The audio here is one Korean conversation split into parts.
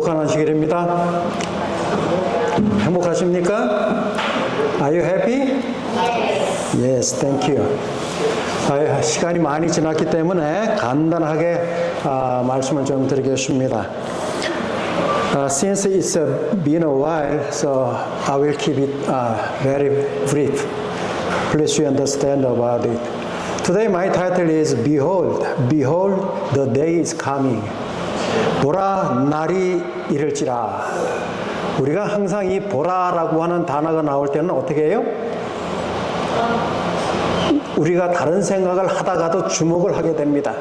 행복한 안식일입니다. 행복하십니까? Are you happy? Yes, thank you. 시간이 많이 지났기 때문에 간단하게 말씀을 좀 드리겠습니다. Since it's been a while, so I will keep it very brief. Please you understand about it. Today my title is Behold, Behold, the day is coming. 보라, 날이 이를지라. 우리가 항상 이 보라라고 하는 단어가 나올 때는 어떻게 해요? 우리가 다른 생각을 하다가도 주목을 하게 됩니다.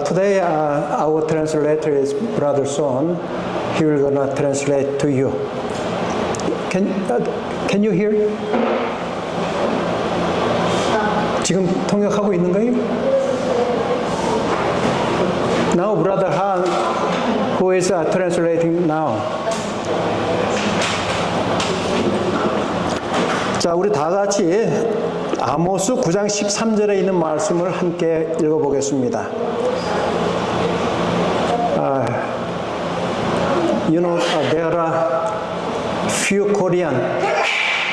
Today our translator is Brother Son. He will gonna translate to you. Can you hear? 지금 통역하고 있는 거예요? Now Brother Han, who is translating now. 자, 우리 다 같이 아모스 9장 13절에 있는 말씀을 함께 읽어보겠습니다. You know, there are few Korean,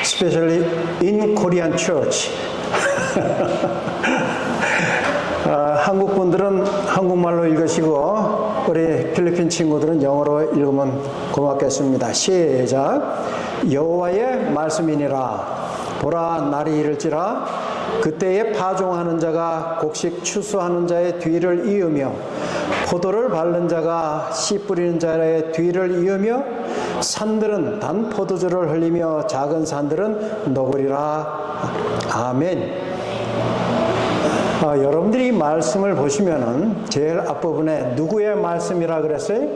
especially in Korean church. 한국 분들은 한국말로 읽으시고 우리 필리핀 친구들은 영어로 읽으면 고맙겠습니다. 시작. 여호와의 말씀이니라. 보라, 날이 이를지라. 그때에 파종하는 자가 곡식 추수하는 자의 뒤를 이으며 포도를 밟는 자가 씨 뿌리는 자의 뒤를 이으며 산들은 단 포도주를 흘리며 작은 산들은 녹으리라. 아멘. 여러분들이 이 말씀을 보시면은 제일 앞부분에 누구의 말씀이라 그랬어요?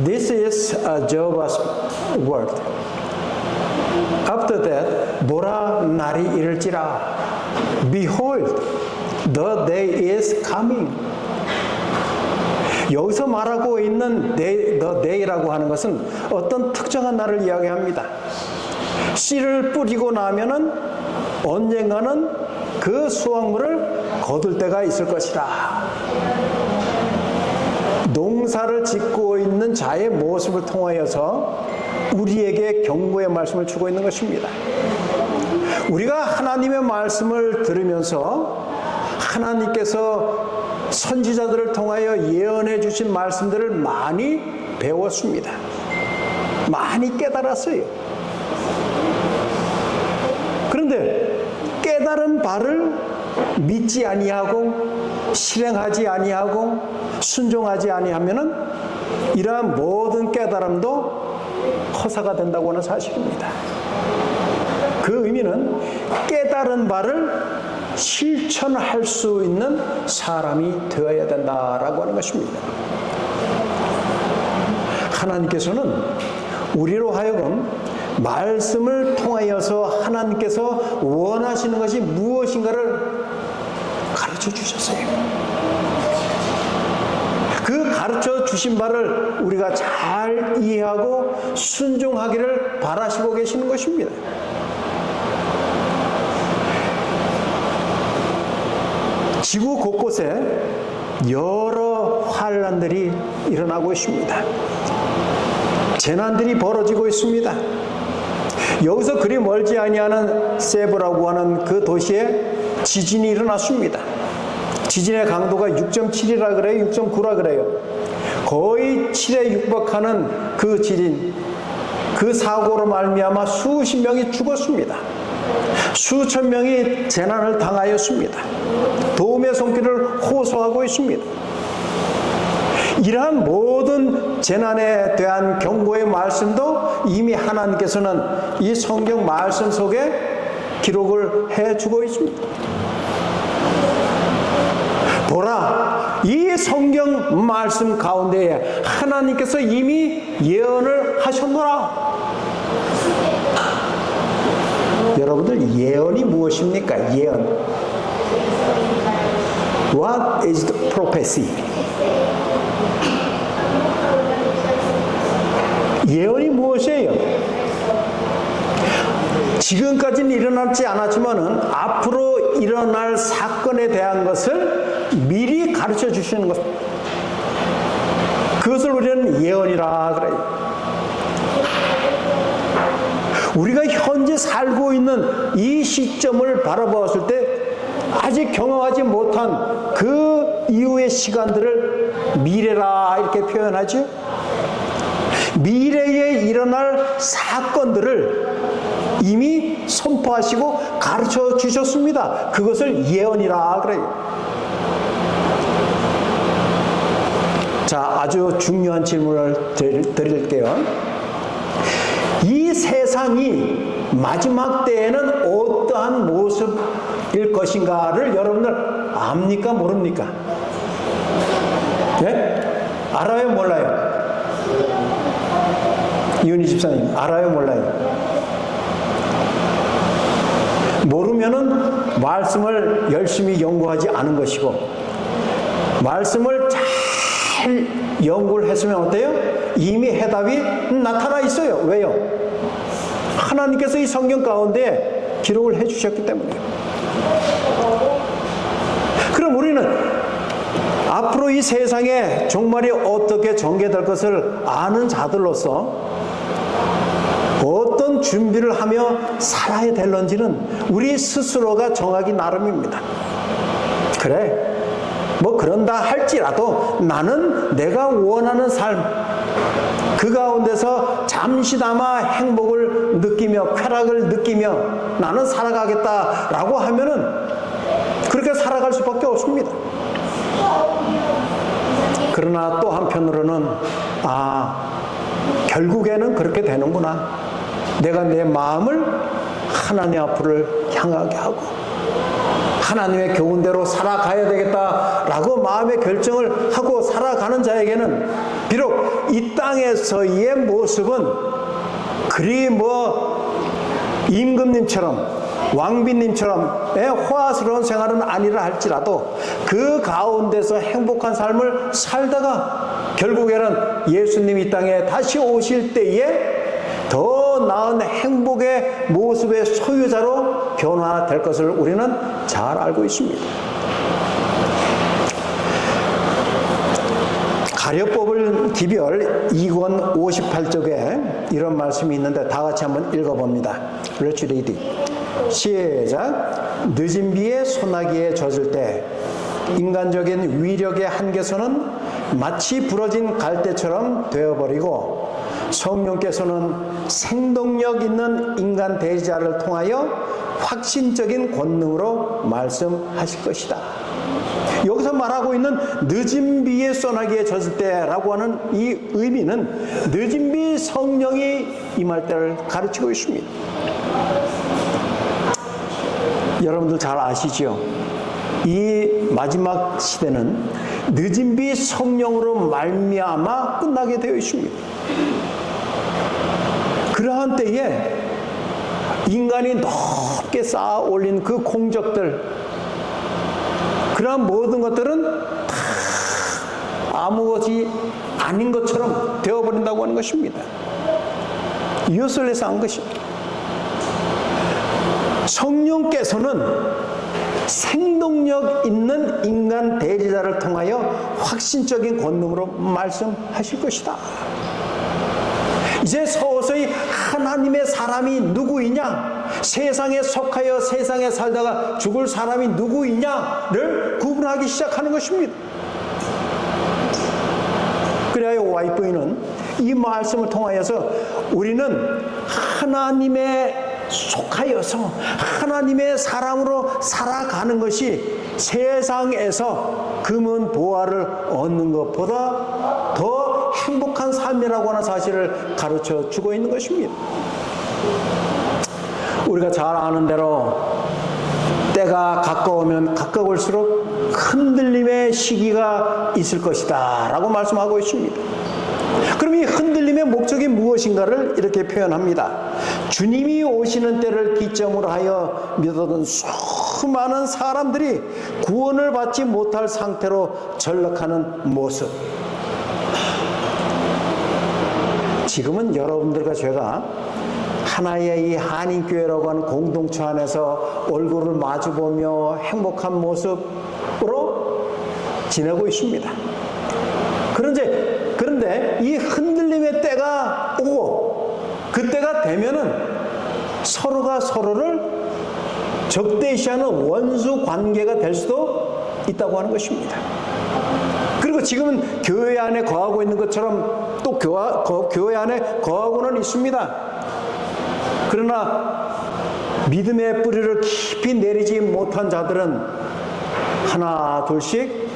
This is Jehovah's word. After that, 보라, 날이 이를지라. Behold, the day is coming. 여기서 말하고 있는 the day라고 하는 것은 어떤 특정한 날을 이야기합니다. 씨를 뿌리고 나면은 언젠가는 그 수확물을 거둘 때가 있을 것이라. 농사를 짓고 있는 자의 모습을 통하여서 우리에게 경고의 말씀을 주고 있는 것입니다. 우리가 하나님의 말씀을 들으면서 하나님께서 선지자들을 통하여 예언해 주신 말씀들을 많이 배웠습니다. 많이 깨달았어요. 그런데 깨달은 바를 믿지 아니하고 실행하지 아니하고 순종하지 아니하면은 이러한 모든 깨달음도 허사가 된다고 하는 사실입니다. 그 의미는 깨달은 바를 실천할 수 있는 사람이 되어야 된다라고 하는 것입니다. 하나님께서는 우리로 하여금 말씀을 통하여서 하나님께서 원하시는 것이 무엇인가를 가르쳐 주셨어요. 그 가르쳐 주신 바를 우리가 잘 이해하고 순종하기를 바라시고 계시는 것입니다. 지구 곳곳에 여러 환란들이 일어나고 있습니다. 재난들이 벌어지고 있습니다. 여기서 그리 멀지 아니하는 세부라고 하는 그 도시에 지진이 일어났습니다. 지진의 강도가 6.7이라 그래요? 6.9라 그래요? 거의 7에 육박하는 그 지진, 그 사고로 말미암아 수십 명이 죽었습니다. 수천 명이 재난을 당하였습니다. 도움의 손길을 호소하고 있습니다. 이러한 모든 재난에 대한 경고의 말씀도 이미 하나님께서는 이 성경 말씀 속에 기록을 해주고 있습니다. 보라, 이 성경 말씀 가운데에 하나님께서 이미 예언을 하셨노라. 여러분들 예언이 무엇입니까? 예언. What is the prophecy? 예언이 무엇이에요? 지금까지는 일어나지 않았지만은 앞으로 일어날 사건에 대한 것을 미리 가르쳐 주시는 것. 그것을 우리는 예언이라 그래요. 우리가 현재 살고 있는 이 시점을 바라보았을 때 아직 경험하지 못한 그 이후의 시간들을 미래라 이렇게 표현하죠. 미래에 일어날 사건들을 이미 선포하시고 가르쳐 주셨습니다. 그것을 예언이라 그래요. 자, 아주 중요한 질문을 드릴게요. 이 세상이 마지막 때에는 어떠한 모습일 것인가를 여러분들 압니까? 모릅니까? 네? 알아요? 몰라요? 이은희 집사님, 알아요? 몰라요? 모르면은 말씀을 열심히 연구하지 않은 것이고, 말씀을 잘 연구를 했으면 어때요? 이미 해답이 나타나 있어요. 왜요? 하나님께서 이 성경 가운데 기록을 해주셨기 때문이에요. 그럼 우리는 앞으로 이 세상에 종말이 어떻게 전개될 것을 아는 자들로서 어떤 준비를 하며 살아야 될런지는 우리 스스로가 정하기 나름입니다. 그래, 뭐 그런다 할지라도 나는 내가 원하는 삶, 그 가운데서 잠시나마 행복을 느끼며 쾌락을 느끼며 나는 살아가겠다라고 하면은 그렇게 살아갈 수밖에 없습니다. 그러나 또 한편으로는 결국에는 그렇게 되는구나. 내가 내 마음을 하나님 앞을 향하게 하고 하나님의 교훈대로 살아가야 되겠다라고 마음의 결정을 하고 살아가는 자에게는 비록 이 땅에서의 모습은 그리 임금님처럼 왕비님처럼의 호화스러운 생활은 아니라 할지라도 그 가운데서 행복한 삶을 살다가 결국에는 예수님이 이 땅에 다시 오실 때에 더 나은 행복의 모습의 소유자로 변화될 것을 우리는 잘 알고 있습니다. 가려법을 기별 2권 58쪽에 이런 말씀이 있는데 다 같이 한번 읽어봅니다. Let's read it. 시작. 늦은 비에 소나기에 젖을 때 인간적인 위력의 한계선은 마치 부러진 갈대처럼 되어버리고 성령께서는 생동력 있는 인간 대지자를 통하여 확신적인 권능으로 말씀하실 것이다. 여기서 말하고 있는 늦은 비에 소나기에 젖을 때라고 하는 이 의미는 늦은 비 성령이 임할 때를 가르치고 있습니다. 여러분들 잘 아시죠? 이 마지막 시대는 늦은 비 성령으로 말미암아 끝나게 되어 있습니다. 그러한 때에 인간이 높게 쌓아 올린 그 공적들, 그러한 모든 것들은 다 아무것이 아닌 것처럼 되어버린다고 하는 것입니다. 이웃을 해서 한 것입니다. 성령께서는 생동력 있는 인간 대리자를 통하여 확신적인 권능으로 말씀하실 것이다. 이제 서서히 하나님의 사람이 누구이냐, 세상에 속하여 세상에 살다가 죽을 사람이 누구이냐를 구분하기 시작하는 것입니다. 그래야 와이프는 이 말씀을 통하여서 우리는 하나님의 속하여서 하나님의 사람으로 살아가는 것이 세상에서 금은 보화를 얻는 것보다 더 행복한 삶이라고 하는 사실을 가르쳐 주고 있는 것입니다. 우리가 잘 아는 대로 때가 가까우면 가까울수록 흔들림의 시기가 있을 것이다 라고 말씀하고 있습니다. 그럼 이 흔들림의 목적이 무엇인가를 이렇게 표현합니다. 주님이 오시는 때를 기점으로 하여 믿어던 수많은 사람들이 구원을 받지 못할 상태로 전락하는 모습. 지금은 여러분들과 제가 하나의 이 한인교회라고 하는 공동체 안에서 얼굴을 마주보며 행복한 모습으로 지내고 있습니다. 그런데 그때가 되면은 서로가 서로를 적대시하는 원수 관계가 될 수도 있다고 하는 것입니다. 그리고 지금은 교회 안에 거하고 있는 것처럼 또 교회 안에 거하고는 있습니다. 그러나 믿음의 뿌리를 깊이 내리지 못한 자들은 하나 둘씩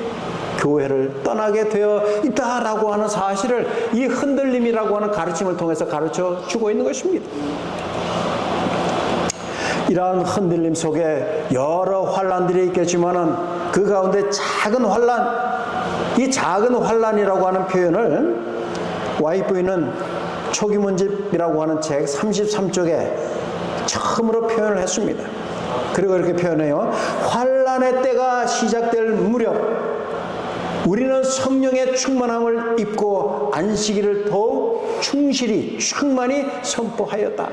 교회를 떠나게 되어 있다라고 하는 사실을 이 흔들림이라고 하는 가르침을 통해서 가르쳐 주고 있는 것입니다. 이러한 흔들림 속에 여러 환란들이 있겠지만은 그 가운데 작은 환란, 이 작은 환란이라고 하는 표현을 YF는 초기문집이라고 하는 책 33쪽에 처음으로 표현을 했습니다. 그리고 이렇게 표현해요. 환란의 때가 시작될 무렵 우리는 성령의 충만함을 입고 안식일을 더욱 충실히 충만히 선포하였다.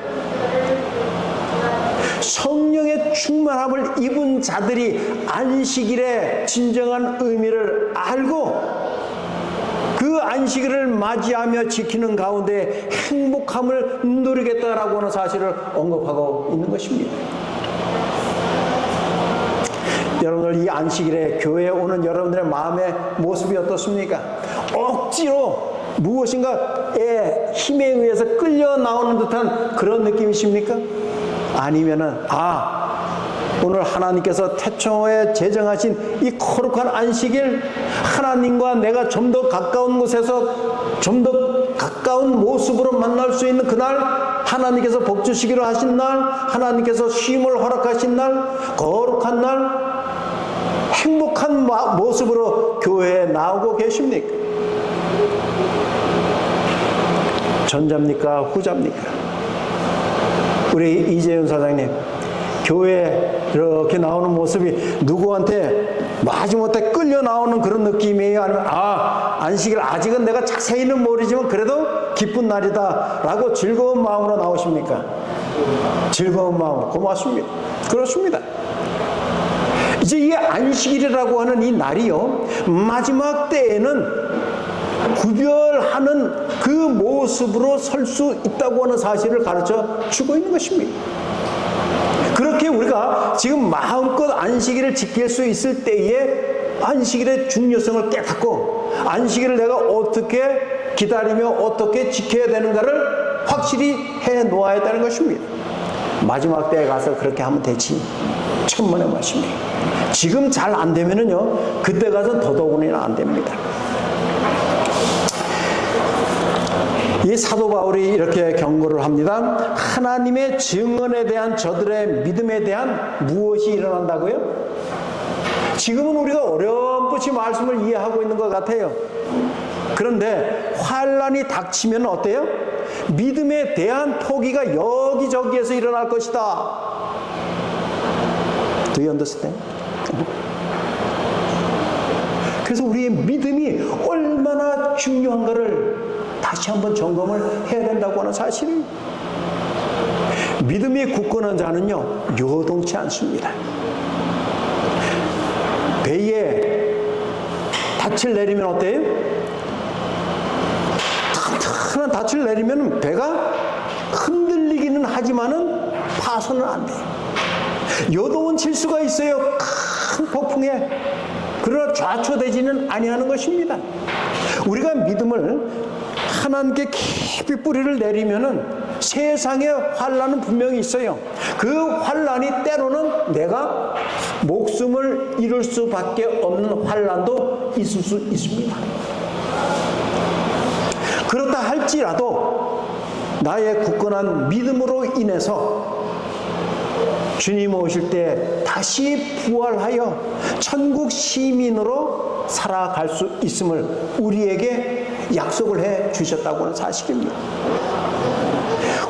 성령의 충만함을 입은 자들이 안식일의 진정한 의미를 알고 그 안식일을 맞이하며 지키는 가운데 행복함을 누리겠다라고 하는 사실을 언급하고 있는 것입니다. 여러분들 이 안식일에 교회에 오는 여러분들의 마음의 모습이 어떻습니까? 억지로 무엇인가의 힘에 의해서 끌려 나오는 듯한 그런 느낌이십니까? 아니면은 오늘 하나님께서 태초에 제정하신 이 거룩한 안식일, 하나님과 내가 좀 더 가까운 곳에서 좀 더 가까운 모습으로 만날 수 있는 그날, 하나님께서 복 주시기로 하신 날, 하나님께서 쉼을 허락하신 날, 거룩한 날, 행복한 모습으로 교회에 나오고 계십니까? 전자입니까? 후자입니까? 우리 이재윤 사장님, 교회에 이렇게 나오는 모습이 누구한테 마지못해 끌려 나오는 그런 느낌이에요? 아니면 안식일 아직은 내가 자세히는 모르지만 그래도 기쁜 날이다 라고 즐거운 마음으로 나오십니까? 즐거운 마음, 고맙습니다. 그렇습니다. 이제 이 안식일이라고 하는 이 날이요, 마지막 때에는 구별하는 그 모습으로 설 수 있다고 하는 사실을 가르쳐 주고 있는 것입니다. 그렇게 우리가 지금 마음껏 안식일을 지킬 수 있을 때에 안식일의 중요성을 깨닫고 안식일을 내가 어떻게 기다리며 어떻게 지켜야 되는가를 확실히 해 놓아야 되는 것입니다. 마지막 때에 가서 그렇게 하면 되지. 천만의 말씀이에요. 지금 잘 안 되면은요, 그때 가서 더더군이나 안 됩니다. 이 사도 바울이 이렇게 경고를 합니다. 하나님의 증언에 대한 저들의 믿음에 대한 무엇이 일어난다고요? 지금은 우리가 어렴풋이 말씀을 이해하고 있는 것 같아요. 그런데 환란이 닥치면 어때요? 믿음에 대한 포기가 여기저기에서 일어날 것이다. Do you understand? 그래서 우리의 믿음이 얼마나 중요한가를 다시 한번 점검을 해야 된다고 하는 사실을. 믿음이 굳건한 자는요, 요동치 않습니다. 배에 닻을 내리면 어때요? 튼튼한 닻을 내리면 배가 흔들리기는 하지만은 파서는 안 돼요. 요동은 칠 수가 있어요. 큰 폭풍에. 그러나 좌초되지는 아니하는 것입니다. 우리가 믿음을 하나님께 깊이 뿌리를 내리면은 세상에 환란은 분명히 있어요. 그 환란이 때로는 내가 목숨을 잃을 수밖에 없는 환란도 있을 수 있습니다. 그렇다 할지라도 나의 굳건한 믿음으로 인해서 주님 오실 때 다시 부활하여 천국 시민으로 살아갈 수 있음을 우리에게 약속을 해 주셨다고 하는 사실입니다.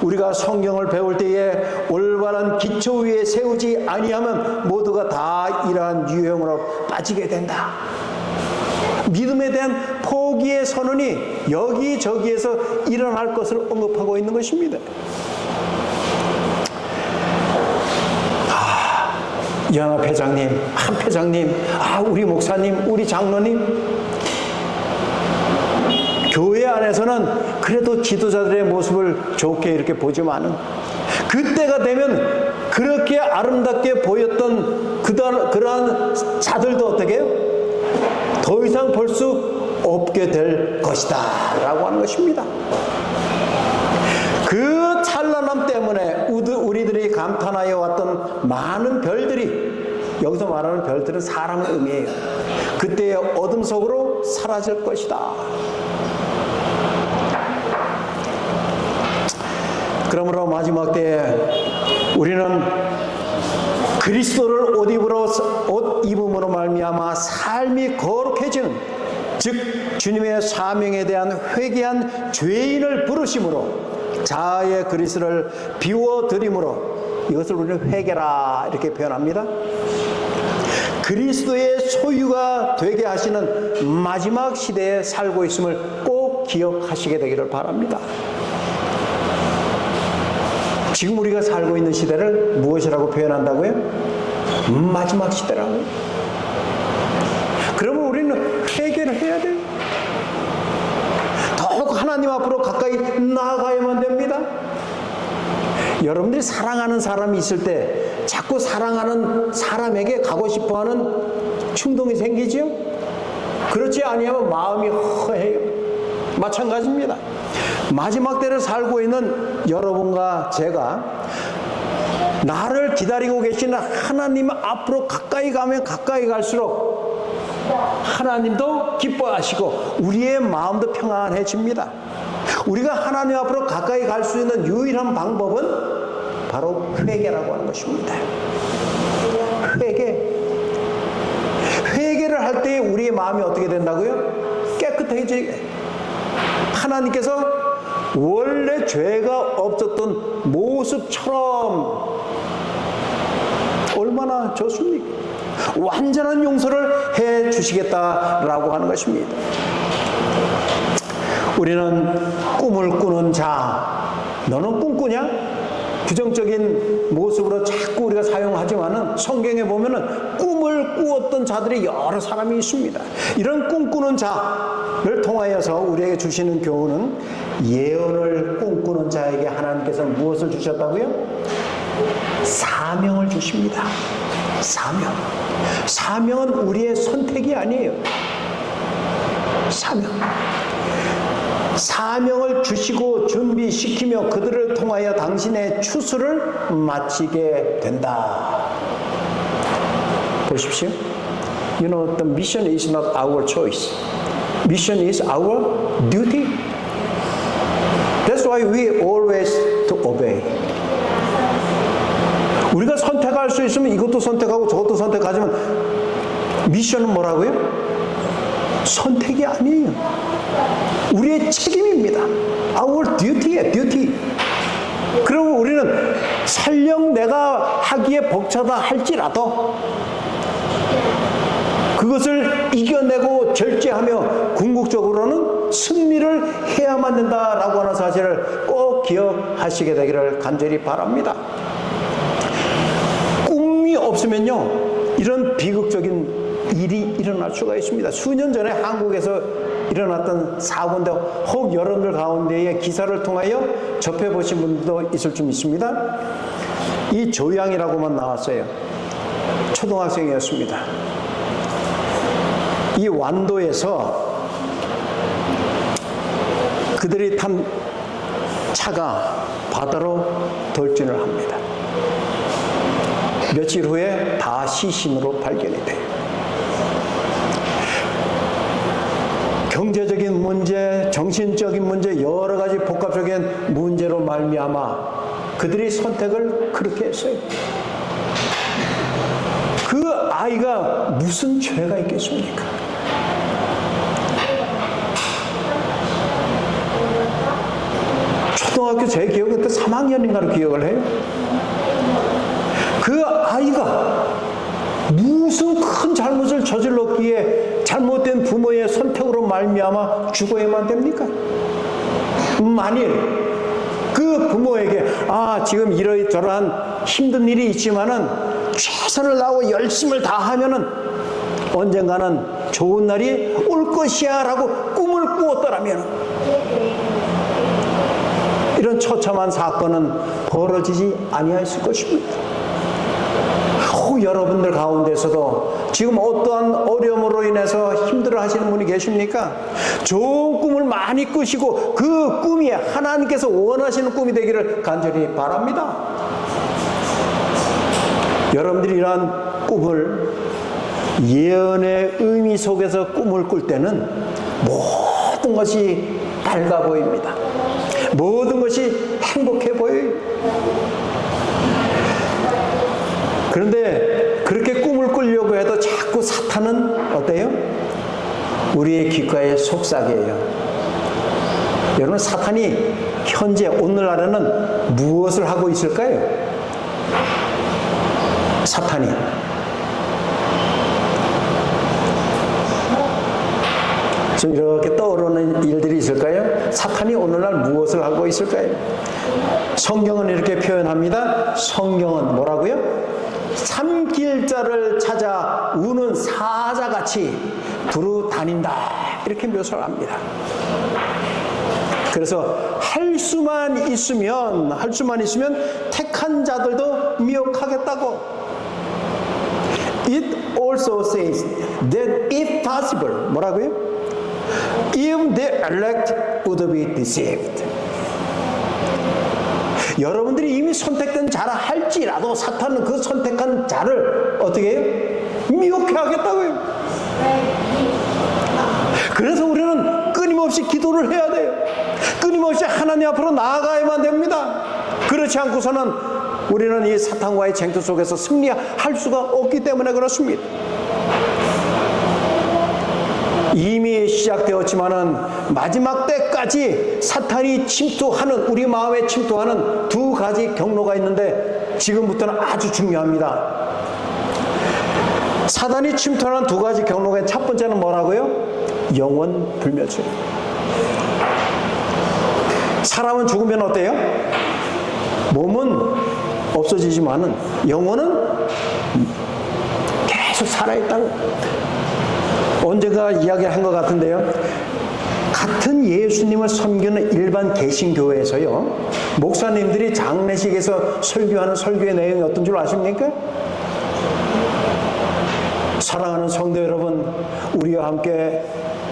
우리가 성경을 배울 때에 올바른 기초 위에 세우지 아니하면 모두가 다 이러한 유형으로 빠지게 된다. 믿음에 대한 포기의 선언이 여기저기에서 일어날 것을 언급하고 있는 것입니다. 연합 회장님, 한 회장님, 우리 목사님, 우리 장로님, 교회 안에서는 그래도 지도자들의 모습을 좋게 이렇게 보지만은 그때가 되면 그렇게 아름답게 보였던 그러한 자들도 어떻게 해요? 더 이상 볼 수 없게 될 것이다 라고 하는 것입니다. 그 찬란함 때문에 우리들이 감탄하여 왔던 많은 별들이, 여기서 말하는 별들은 사람을 의미해요. 그때의 어둠 속으로 사라질 것이다. 그러므로 마지막 때에 우리는 그리스도를 옷 입음으로 말미암아 삶이 거룩해지는, 즉 주님의 사명에 대한 회개한 죄인을 부르심으로 자아의 그리스도를 비워드림으로, 이것을 우리는 회개라 이렇게 표현합니다. 그리스도의 소유가 되게 하시는 마지막 시대에 살고 있음을 꼭 기억하시게 되기를 바랍니다. 지금 우리가 살고 있는 시대를 무엇이라고 표현한다고요? 마지막 시대라고요. 그러면 우리는 회개를 해야 돼요. 더욱 하나님 앞으로 가까이 나아가야만 됩니다. 여러분들이 사랑하는 사람이 있을 때 자꾸 사랑하는 사람에게 가고 싶어하는 충동이 생기죠? 그렇지 아니하면 마음이 허해요. 마찬가지입니다. 마지막 때를 살고 있는 여러분과 제가 나를 기다리고 계시는 하나님 앞으로 가까이 가면 가까이 갈수록 하나님도 기뻐하시고 우리의 마음도 평안해집니다. 우리가 하나님 앞으로 가까이 갈 수 있는 유일한 방법은 바로 회개라고 하는 것입니다. 회개를 할 때 우리의 마음이 어떻게 된다고요? 깨끗해지게. 하나님께서 원래 죄가 없었던 모습처럼, 얼마나 좋습니까? 완전한 용서를 해 주시겠다라고 하는 것입니다. 우리는 꿈을 꾸는 자, 너는 꿈꾸냐? 부정적인 모습으로 자꾸 우리가 사용하지만은 성경에 보면은 꿈을 꾸었던 자들이 여러 사람이 있습니다. 이런 꿈꾸는 자를 통하여서 우리에게 주시는 교훈은, 예언을 꿈꾸는 자에게 하나님께서는 무엇을 주셨다고요? 사명을 주십니다. 사명은 우리의 선택이 아니에요. 사명을 주시고 준비시키며 그들을 통하여 당신의 추수를 마치게 된다. 보십시오. You know, the mission is not our choice. Mission is our duty. That's why we always to obey. 우리가 선택할 수 있으면 이것도 선택하고 저것도 선택하지만 미션은 뭐라고요? 선택이 아니에요. 우리의 책임입니다. Our duty예요, duty. 그러면 우리는 설령 내가 하기에 벅차다 할지라도 그것을 이겨내고 절제하며 궁극적으로는 승리를 해야만 된다라고 하는 사실을 꼭 기억하시게 되기를 간절히 바랍니다. 꿈이 없으면요, 이런 비극적인 일이 일어날 수가 있습니다. 수년 전에 한국에서 일어났던 사고인데 혹 여러분들 가운데에 기사를 통하여 접해보신 분도 있을 좀 있습니다. 이 조양이라고만 나왔어요. 초등학생이었습니다. 이 완도에서 그들이 탄 차가 바다로 돌진을 합니다. 며칠 후에 다 시신으로 발견이 돼요. 경제적인 문제, 정신적인 문제, 여러 가지 복합적인 문제로 말미암아 그들이 선택을 그렇게 했어요. 그 아이가 무슨 죄가 있겠습니까? 초등학교 제 기억은 그때 3학년인가로 기억을 해요. 그 아이가 무슨 큰 잘못을 저질렀기에 잘못된 부모의 선택으로 말미암아 죽어야만 됩니까? 만일 그 부모에게 지금 이러저러한 힘든 일이 있지만은 최선을 다하고 열심을 다하면은 언젠가는 좋은 날이 올 것이야 라고 꿈을 꾸었더라면 처참한 사건은 벌어지지 아니하였을 것입니다. 여러분들 가운데서도 지금 어떠한 어려움으로 인해서 힘들어 하시는 분이 계십니까? 좋은 꿈을 많이 꾸시고 그 꿈이 하나님께서 원하시는 꿈이 되기를 간절히 바랍니다. 여러분들이 이러한 꿈을 예언의 의미 속에서 꿈을 꿀 때는 모든 것이 밝아 보입니다. 모든 것이 행복해 보여요. 그런데 그렇게 꿈을 꾸려고 해도 자꾸 사탄은 어때요? 우리의 귓가에 속삭여요. 여러분, 사탄이 현재 오늘날에는 무엇을 하고 있을까요? 사탄이 좀 이렇게 떠오르는 일들이 있을까요? 사탄이 오늘날 무엇을 하고 있을까요? 성경은 이렇게 표현합니다. 성경은 뭐라고요? 삼킬자를 찾아 우는 사자같이 두루 다닌다, 이렇게 묘사를 합니다. 그래서 할 수만 있으면 택한 자들도 미혹하겠다고. It also says that if possible, 뭐라고요? Even the elect would be deceived. 여러분들이 이미 선택된 자라 할지라도 사탄은 그 선택한 자를 어떻게 해요? 미혹해 하겠다고요. 그래서 우리는 끊임없이 기도를 해야 돼요. 끊임없이 하나님 앞으로 나아가야만 됩니다. 그렇지 않고서는 우리는 이 사탄과의 쟁투 속에서 승리할 수가 없기 때문에 그렇습니다. 이미 시작되었지만은 마지막 때까지 사탄이 침투하는, 우리 마음에 침투하는 두 가지 경로가 있는데 지금부터는 아주 중요합니다. 사탄이 침투하는 두 가지 경로가 있는데 첫 번째는 뭐라고요? 영원 불멸처리. 사람은 죽으면 어때요? 몸은 없어지지만은 영혼은 계속 살아있다고. 언젠가 이야기한 것 같은데요. 같은 예수님을 섬기는 일반 개신교회에서요, 목사님들이 장례식에서 설교하는 설교의 내용이 어떤 줄 아십니까? 사랑하는 성도 여러분, 우리와 함께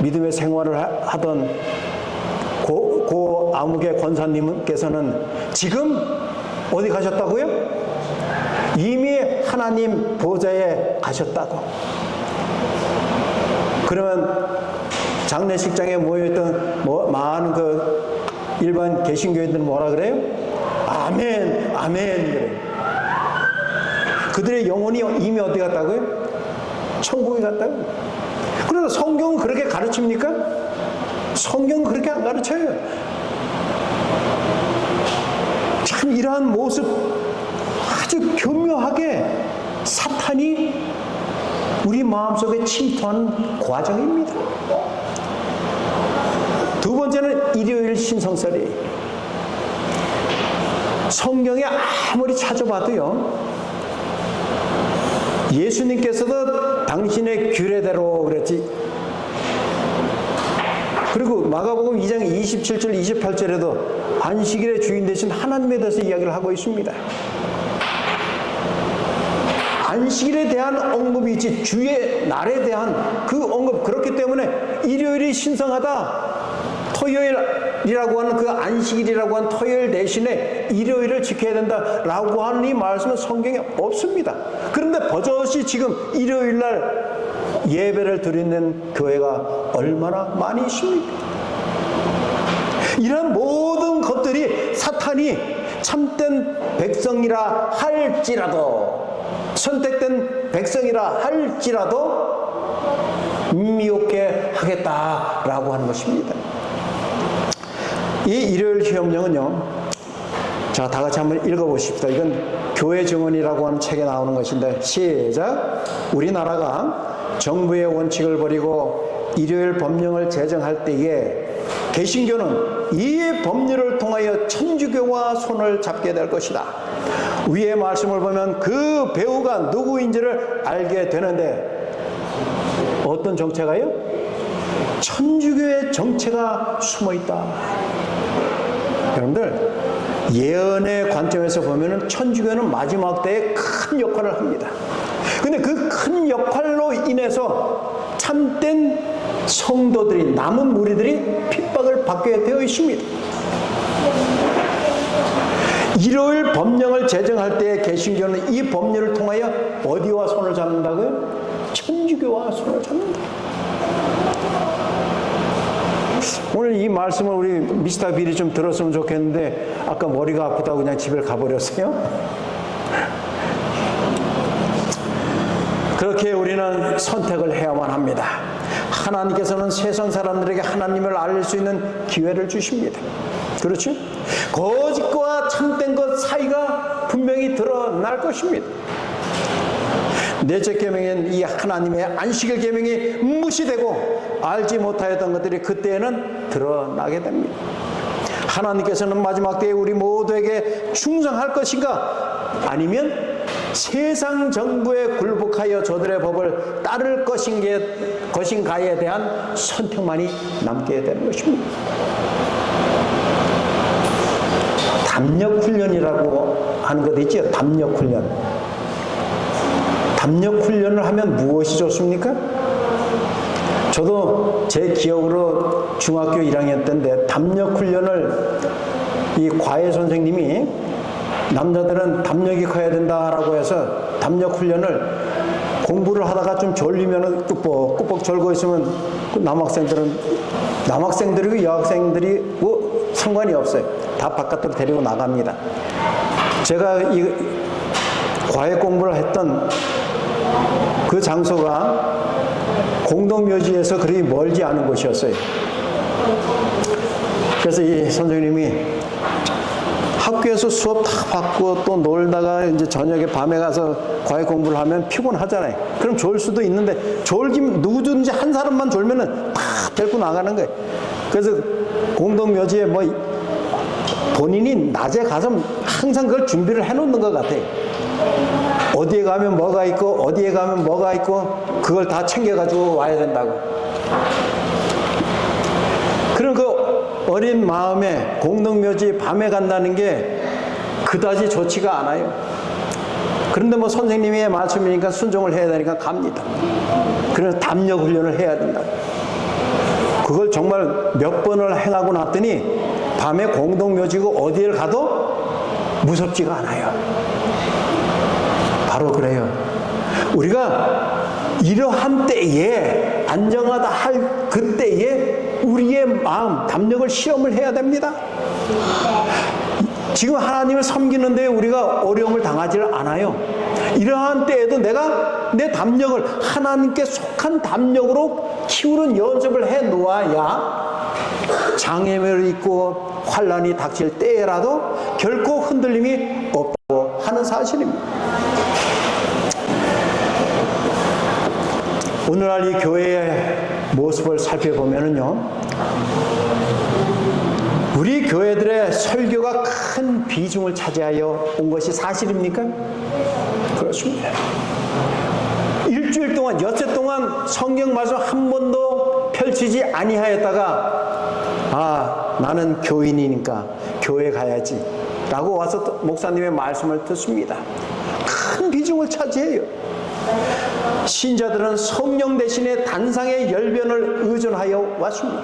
믿음의 생활을 하던 고 아무개 권사님께서는 지금 어디 가셨다고요? 이미 하나님 보좌에 가셨다고. 그러면 장례식장에 모여있던 많은 그 일반 개신교인들은 뭐라 그래요? 아멘, 아멘 그래요. 그들의 영혼이 이미 어디 갔다고요? 천국에 갔다고요. 그러나 성경은 그렇게 가르칩니까? 성경은 그렇게 안 가르쳐요. 참 이러한 모습 아주 교묘하게 사탄이 우리 마음속에 침투하는 과정입니다. 두 번째는 일요일 신성설이. 성경에 아무리 찾아봐도요, 예수님께서도 당신의 규례대로 그랬지. 그리고 마가복음 2장 27절 28절에도 안식일의 주인 되신 하나님에 대해서 이야기를 하고 있습니다. 안식일에 대한 언급이 있지, 주의 날에 대한 그 언급. 그렇기 때문에 일요일이 신성하다, 토요일이라고 하는 그 안식일이라고 하는 토요일 대신에 일요일을 지켜야 된다라고 하는 이 말씀은 성경에 없습니다. 그런데 버젓이 지금 일요일날 예배를 드리는 교회가 얼마나 많이 있습니까? 이런 모든 것들이 사탄이 참된 백성이라 할지라도, 선택된 백성이라 할지라도 미혹해 하겠다라고 하는 것입니다. 이 일요일 시험령은요, 자, 다 같이 한번 읽어보십시다. 이건 교회 증언이라고 하는 책에 나오는 것인데, 시작. 우리나라가 정부의 원칙을 버리고 일요일 법령을 제정할 때에 개신교는 이 법률을 통하여 천주교와 손을 잡게 될 것이다. 위의 말씀을 보면 그 배우가 누구인지를 알게 되는데, 어떤 정체가요? 천주교의 정체가 숨어있다. 여러분들, 예언의 관점에서 보면은 천주교는 마지막 때에 큰 역할을 합니다. 근데 그 큰 역할로 인해서 참된 성도들이, 남은 무리들이 핍박을 받게 되어 있습니다. 일요일 법령을 제정할 때 개신교는 이 법령을 통하여 어디와 손을 잡는다고요? 천주교와 손을 잡는다. 오늘 이 말씀을 우리 미스터 빌이 좀 들었으면 좋겠는데 아까 머리가 아프다고 그냥 집에 가버렸어요. 그렇게 우리는 선택을 해야만 합니다. 하나님께서는 세상 사람들에게 하나님을 알릴 수 있는 기회를 주십니다. 그렇죠? 거짓과 참된 것 사이가 분명히 드러날 것입니다. 넷째 계명인 이 하나님의 안식일 계명이 무시되고 알지 못하였던 것들이 그때에는 드러나게 됩니다. 하나님께서는 마지막 때에 우리 모두에게 충성할 것인가, 아니면 세상 정부에 굴복하여 저들의 법을 따를 것인가에 대한 선택만이 남게 되는 것입니다. 담력훈련이라고 하는 것 있죠. 담력훈련. 담력훈련을 하면 무엇이 좋습니까? 저도 제 기억으로 중학교 1학년 때인데 담력훈련을 이 과외 선생님이 남자들은 담력이 커야 된다라고 해서 담력훈련을 공부를 하다가 좀 졸리면 꾸벅꾸벅 졸고 있으면 남학생들이고 여학생들이고 상관이 없어요. 다 바깥으로 데리고 나갑니다. 제가 이 과외 공부를 했던 그 장소가 공동묘지에서 그리 멀지 않은 곳이었어요. 그래서 이 선생님이 학교에서 수업 다 받고 또 놀다가 이제 저녁에 밤에 가서 과외 공부를 하면 피곤하잖아요. 그럼 졸 수도 있는데 누구든지 한 사람만 졸면은 다 데리고 나가는 거예요. 그래서 공동묘지에 뭐 본인이 낮에 가서 항상 그걸 준비를 해놓는 것 같아요. 어디에 가면 뭐가 있고 어디에 가면 뭐가 있고 그걸 다 챙겨가지고 와야 된다고. 그런 그 어린 마음에 공동묘지 밤에 간다는 게 그다지 좋지가 않아요. 그런데 뭐 선생님의 말씀이니까 순종을 해야 되니까 갑니다. 그래서 담력 훈련을 해야 된다. 그걸 정말 몇 번을 행하고 났더니 밤에 공동묘지고 어디를 가도 무섭지가 않아요. 바로 그래요. 우리가 이러한 때에 안정하다 할 그때에 우리의 마음, 담력을 시험을 해야 됩니다. 지금 하나님을 섬기는데 우리가 어려움을 당하지를 않아요. 이러한 때에도 내가 내 담력을 하나님께 속한 담력으로 키우는 연습을 해 놓아야 장애물이 있고 환난이 닥칠 때라도 결코 흔들림이 없다고 하는 사실입니다. 오늘날 이 교회의 모습을 살펴보면요, 우리 교회들의 설교가 큰 비중을 차지하여 온 것이 사실입니까? 그렇습니다. 일주일 동안, 엿새 동안 성경 말씀 한 번도 펼치지 아니하였다가 나는 교인이니까 교회 가야지 라고 와서 목사님의 말씀을 듣습니다. 큰 비중을 차지해요. 신자들은 성령 대신에 단상의 열변을 의존하여 왔습니다.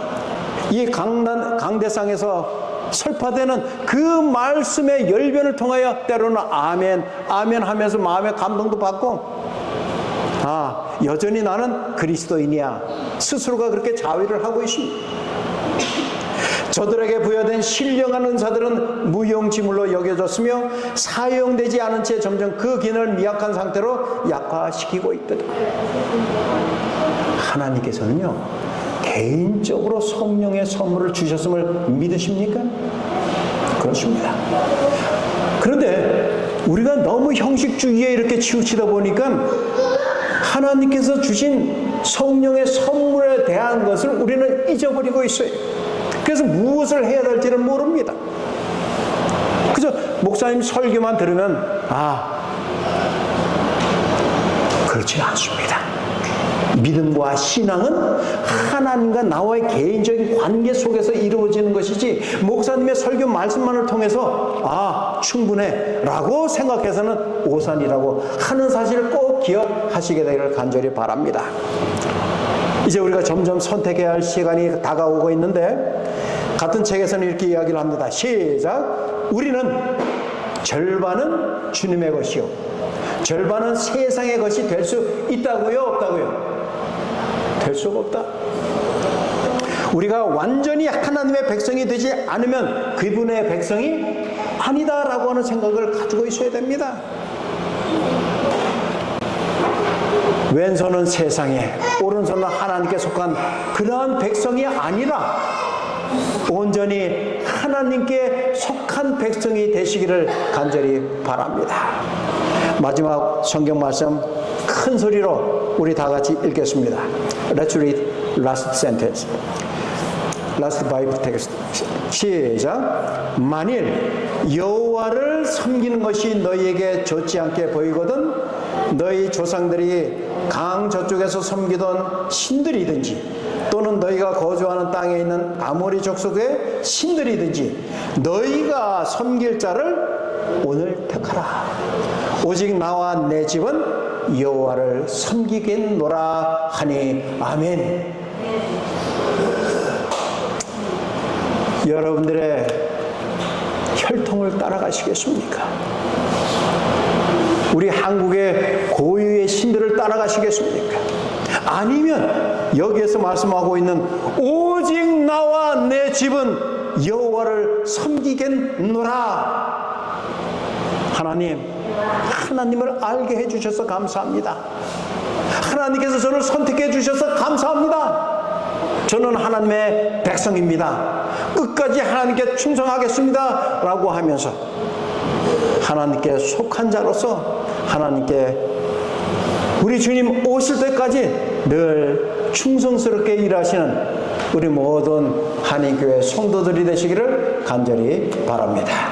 이 강대상에서 설파되는 그 말씀의 열변을 통하여 때로는 아멘, 아멘 하면서 마음의 감동도 받고, 여전히 나는 그리스도인이야. 스스로가 그렇게 자위를 하고 있습니다. 저들에게 부여된 신령한 은사들은 무용지물로 여겨졌으며 사용되지 않은 채 점점 그 기능을 미약한 상태로 약화시키고 있거든. 하나님께서는요, 개인적으로 성령의 선물을 주셨음을 믿으십니까? 그렇습니다. 그런데 우리가 너무 형식주의에 이렇게 치우치다 보니까 하나님께서 주신 성령의 선물에 대한 것을 우리는 잊어버리고 있어요. 그래서 무엇을 해야 될지를 모릅니다. 그저 목사님 설교만 들으면 그렇지 않습니다. 믿음과 신앙은 하나님과 나와의 개인적인 관계 속에서 이루어지는 것이지 목사님의 설교 말씀만을 통해서 충분해 라고 생각해서는 오산이라고 하는 사실을 꼭 기억하시게 되기를 간절히 바랍니다. 이제 우리가 점점 선택해야 할 시간이 다가오고 있는데 같은 책에서는 이렇게 이야기를 합니다. 시작. 우리는 절반은 주님의 것이요 절반은 세상의 것이 될 수 있다고요? 없다고요? 될 수가 없다. 우리가 완전히 하나님의 백성이 되지 않으면 그분의 백성이 아니다라고 하는 생각을 가지고 있어야 됩니다. 왼손은 세상에, 오른손은 하나님께 속한 그러한 백성이 아니라 온전히 하나님께 속한 백성이 되시기를 간절히 바랍니다. 마지막 성경 말씀 큰 소리로 우리 다 같이 읽겠습니다. Let's read last sentence. Last Bible text. 시작. 만일 여호와를 섬기는 것이 너희에게 좋지 않게 보이거든 너희 조상들이 강 저쪽에서 섬기던 신들이든지 또는 너희가 거주하는 땅에 있는 아모리 족속의 신들이든지 너희가 섬길 자를 오늘 택하라. 오직 나와 내 집은 여호와를 섬기겠노라 하니 아멘. 여러분들의 혈통을 따라가시겠습니까? 우리 한국의 고유의 신들을 따라가시겠습니까? 아니면 여기에서 말씀하고 있는 오직 나와 내 집은 여호와를 섬기겠노라. 하나님을 알게 해주셔서 감사합니다. 하나님께서 저를 선택해 주셔서 감사합니다. 저는 하나님의 백성입니다. 끝까지 하나님께 충성하겠습니다 라고 하면서 하나님께 속한 자로서 하나님께 우리 주님 오실 때까지 늘 충성스럽게 일하시는 우리 모든 한인교회 성도들이 되시기를 간절히 바랍니다.